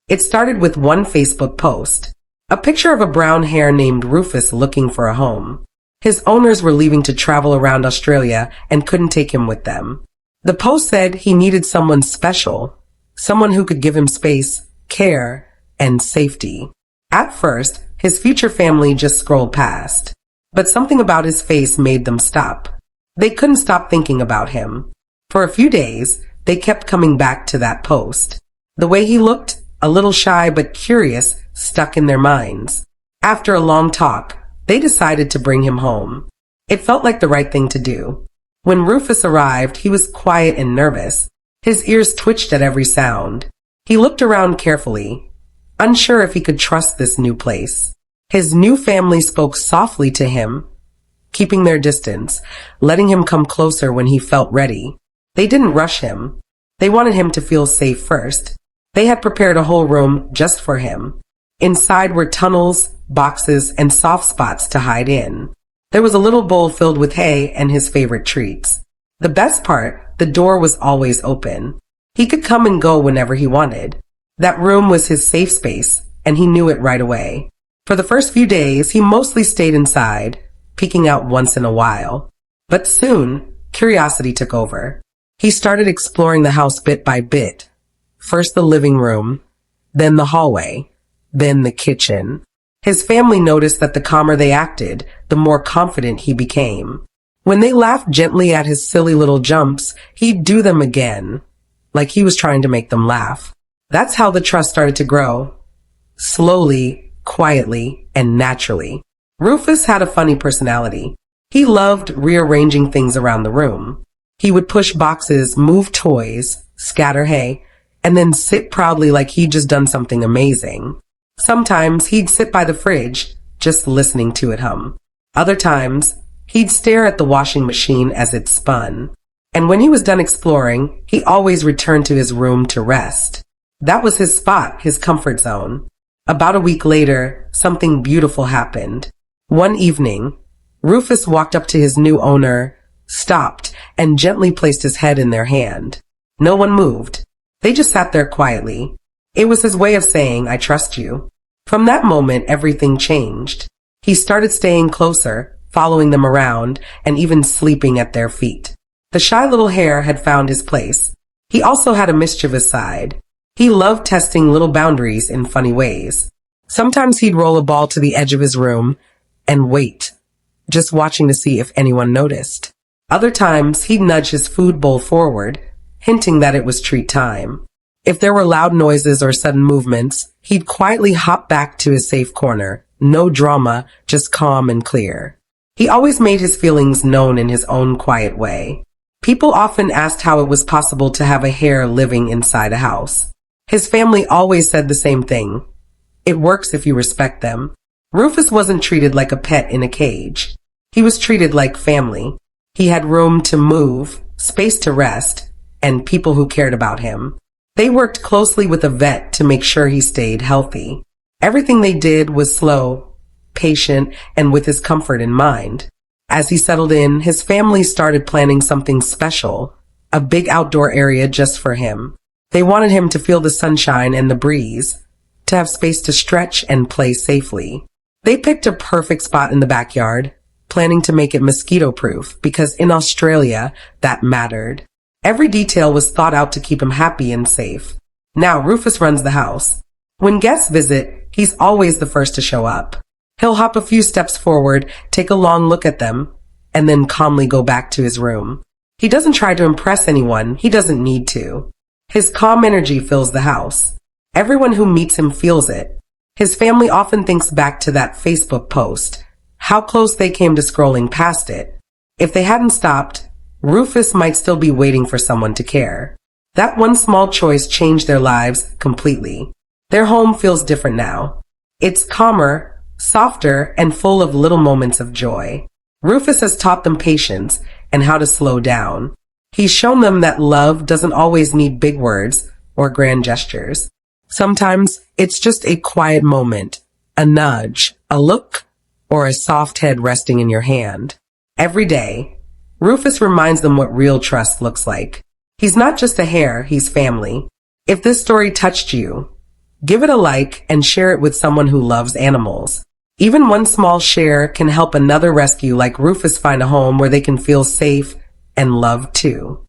It started with one Facebook post. A picture of a brown hare named Rufus looking for a home. His owners were leaving to travel around Australia and couldn't take him with them. The post said he needed someone special, someone who could give him space, care, and safety. At first, his future family just scrolled past. But something about his face made them stop. They couldn't stop thinking about him. For a few days, they kept coming back to that post. The way he looked, a little shy but curious, stuck in their minds. After a long talk, they decided to bring him home. It felt like the right thing to do. When Rufus arrived, he was quiet and nervous. His ears twitched at every sound. He looked around carefully, unsure if he could trust this new place. His new family spoke softly to him, keeping their distance, letting him come closer when he felt ready. They didn't rush him. They wanted him to feel safe first. They had prepared a whole room just for him. Inside were tunnels, boxes, and soft spots to hide in. There was a little bowl filled with hay and his favorite treats. The best part, the door was always open. He could come and go whenever he wanted. That room was his safe space, and he knew it right away. For the first few days, he mostly stayed inside, peeking out once in a while. But soon, curiosity took over. He started exploring the house bit by bit. First the living room, then the hallway, then the kitchen. His family noticed that the calmer they acted, the more confident he became. When they laughed gently at his silly little jumps, he'd do them again, like he was trying to make them laugh. That's how the trust started to grow. Slowly, quietly, and naturally. Rufus had a funny personality. He loved rearranging things around the room. He would push boxes, move toys, scatter hay, and then sit proudly like he'd just done something amazing. Sometimes he'd sit by the fridge, just listening to it hum. Other times, he'd stare at the washing machine as it spun. And when he was done exploring, he always returned to his room to rest. That was his spot, his comfort zone. About a week later, something beautiful happened. One evening, Rufus walked up to his new owner, stopped, and gently placed his head in their hand. No one moved. They just sat there quietly. It was his way of saying, "I trust you." From that moment, everything changed. He started staying closer, following them around, and even sleeping at their feet. The shy little hare had found his place. He also had a mischievous side. He loved testing little boundaries in funny ways. Sometimes he'd roll a ball to the edge of his room and wait, just watching to see if anyone noticed. Other times, he'd nudge his food bowl forward, hinting that it was treat time. If there were loud noises or sudden movements, he'd quietly hop back to his safe corner. No drama, just calm and clear. He always made his feelings known in his own quiet way. People often asked how it was possible to have a hare living inside a house. His family always said the same thing. It works if you respect them. Rufus wasn't treated like a pet in a cage. He was treated like family. He had room to move, space to rest, and people who cared about him. They worked closely with a vet to make sure he stayed healthy. Everything they did was slow, patient, and with his comfort in mind. As he settled in, his family started planning something special, a big outdoor area just for him. They wanted him to feel the sunshine and the breeze, to have space to stretch and play safely. They picked a perfect spot in the backyard, planning to make it mosquito-proof because in Australia, that mattered. Every detail was thought out to keep him happy and safe. Now Rufus runs the house. When guests visit, he's always the first to show up. He'll hop a few steps forward, take a long look at them, and then calmly go back to his room. He doesn't try to impress anyone. He doesn't need to. His calm energy fills the house. Everyone who meets him feels it. His family often thinks back to that Facebook post, how close they came to scrolling past it. If they hadn't stopped, Rufus might still be waiting for someone to care. That one small choice changed their lives completely. Their home feels different now. It's calmer, softer, and full of little moments of joy. Rufus has taught them patience and how to slow down. He's shown them that love doesn't always need big words or grand gestures. Sometimes it's just a quiet moment, a nudge, a look, or a soft head resting in your hand. Every day, Rufus reminds them what real trust looks like. He's not just a hare, he's family. If this story touched you, Give it a like and share it with someone who loves animals. Even one small share can help another rescue like Rufus find a home where they can feel safe and loved too.